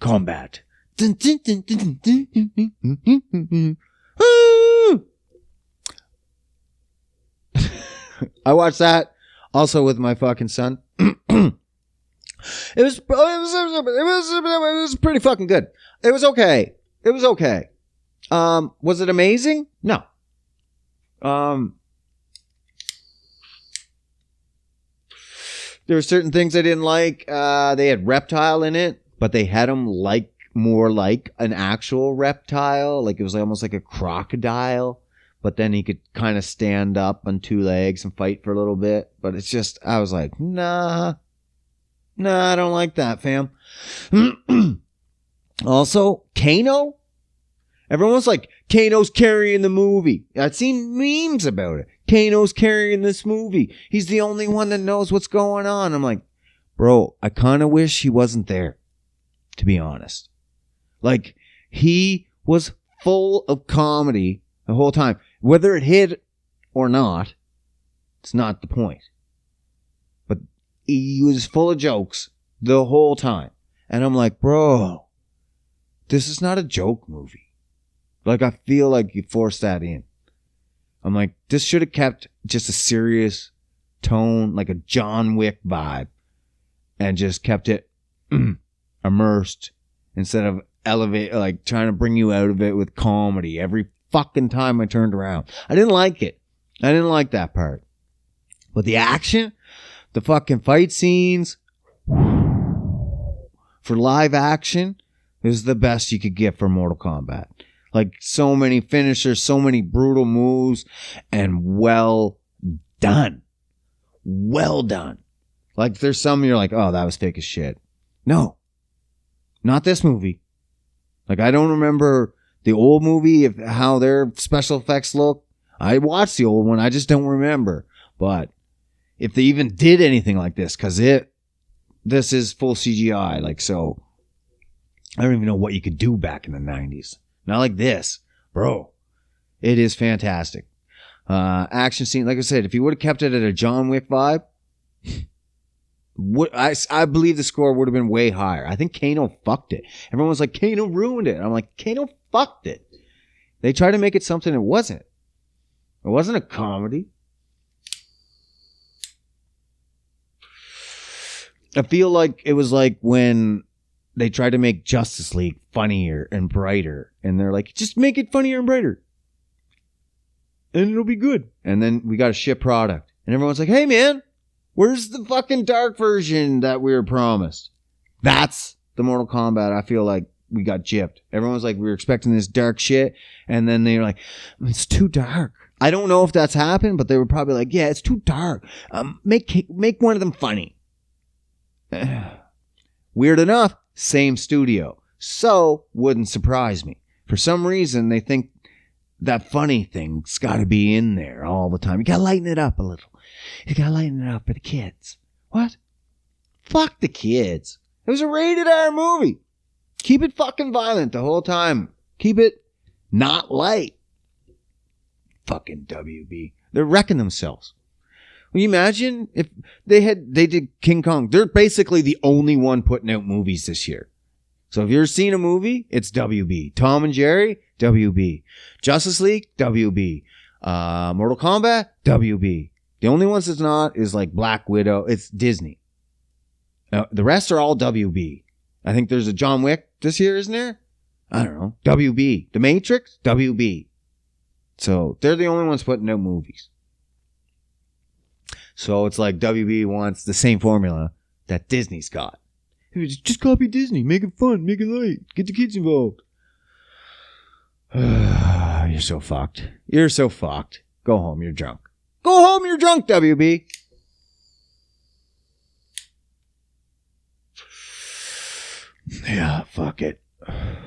Kombat. I watched that also with my fucking son. It was pretty fucking good. It was okay. It was okay. Was it amazing? No. There were certain things I didn't like. They had Reptile in it, but they had him like more like an actual reptile. Like it was almost like a crocodile, but then he could kind of stand up on two legs and fight for a little bit. But it's just, I was like, nah, I don't like that, fam. Also, Kano. Everyone's like, Kano's carrying the movie. I've seen memes about it. Kano's carrying this movie. He's the only one that knows what's going on. I'm like, bro, I kind of wish he wasn't there, to be honest. Like, he was full of comedy the whole time. Whether it hit or not, it's not the point. But he was full of jokes the whole time. And I'm like, bro, this is not a joke movie. Like, I feel like you forced that in. I'm like, this should have kept just a serious tone, like a John Wick vibe, and just kept it immersed instead of elevate, like trying to bring you out of it with comedy every fucking time I turned around. I didn't like it. I didn't like that part. But the action, the fucking fight scenes, for live action, is the best you could get for Mortal Kombat. Like, so many finishers, so many brutal moves, and well done. Well done. Like, there's some you're like, oh, that was fake as shit. No. Not this movie. Like, I don't remember the old movie, how their special effects look. I watched the old one, I just don't remember. But if they even did anything like this, because this is full CGI. Like, so, I don't even know what you could do back in the 90s. Not like this, bro. It is fantastic. Action scene, like I said, if you would have kept it at a John Wick vibe, I believe the score would have been way higher. I think Kano fucked it. Everyone was like, Kano ruined it. I'm like, Kano fucked it. They tried to make it something it wasn't. It wasn't a comedy. I feel like it was like when they tried to make Justice League funnier and brighter. And they're like, just make it funnier and brighter. And it'll be good. And then we got a shit product. And everyone's like, hey, man, where's the fucking dark version that we were promised? That's the Mortal Kombat. I feel like we got gypped. Everyone was like, we were expecting this dark shit. And then they were like, it's too dark. I don't know if that's happened, but they were probably like, yeah, it's too dark. Make one of them funny. Weird enough, same studio. So, wouldn't surprise me. For some reason, they think that funny thing's got to be in there all the time. You got to lighten it up a little. You got to lighten it up for the kids. What? Fuck the kids. It was a rated R movie. Keep it fucking violent the whole time. Keep it not light. Fucking WB. They're wrecking themselves. Can you imagine if they did King Kong? They're basically the only one putting out movies this year. So if you're seeing a movie, it's WB. Tom and Jerry, WB. Justice League, WB. Mortal Kombat, WB. The only ones that's not is like Black Widow. It's Disney. The rest are all WB. I think there's a John Wick this year, isn't there? I don't know. WB. The Matrix, WB. So they're the only ones putting out movies. So it's like WB wants the same formula that Disney's got. Just copy Disney. Make it fun. Make it light. Get the kids involved. You're so fucked. You're so fucked. Go home. You're drunk. Go home. You're drunk, WB. Yeah, fuck it. At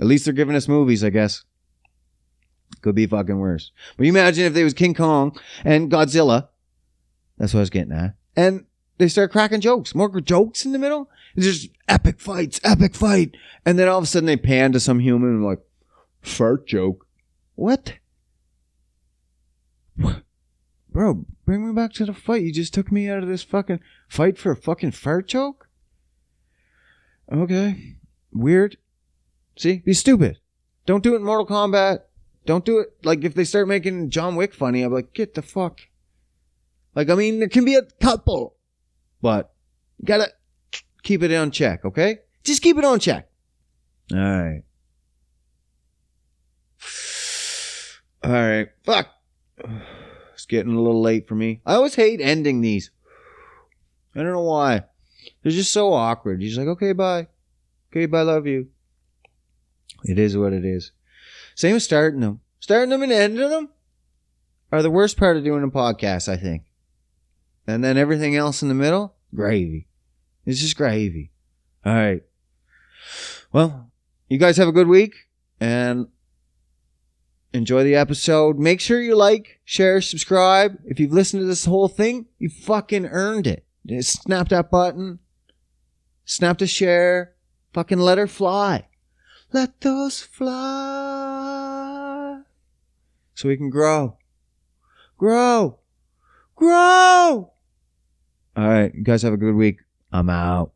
least they're giving us movies, I guess. Could be fucking worse. But you imagine if there was King Kong and Godzilla. That's what I was getting at. And they start cracking jokes. More jokes in the middle. It's just epic fights, epic fight. And then all of a sudden they pan to some human and like, fart joke. What? Bro, bring me back to the fight. You just took me out of this fucking fight for a fucking fart joke? Okay. Weird. See? Be stupid. Don't do it in Mortal Kombat. Don't do it. Like, if they start making John Wick funny, I'm like, get the fuck. Like, I mean, there can be a couple. But, you gotta keep it on check, okay? Just keep it on check. Alright. Alright. Fuck. It's getting a little late for me. I always hate ending these. I don't know why. They're just so awkward. You're just like, okay, bye. Okay, bye, love you. It is what it is. Same with starting them. Starting them and ending them are the worst part of doing a podcast, I think. And then everything else in the middle, gravy. It's just gravy. All right. Well, you guys have a good week and enjoy the episode. Make sure you like, share, subscribe. If you've listened to this whole thing, you fucking earned it. Just snap that button. Snap to share. Fucking let her fly. Let those fly. So we can grow. Grow. Grow. All right. You guys have a good week. I'm out.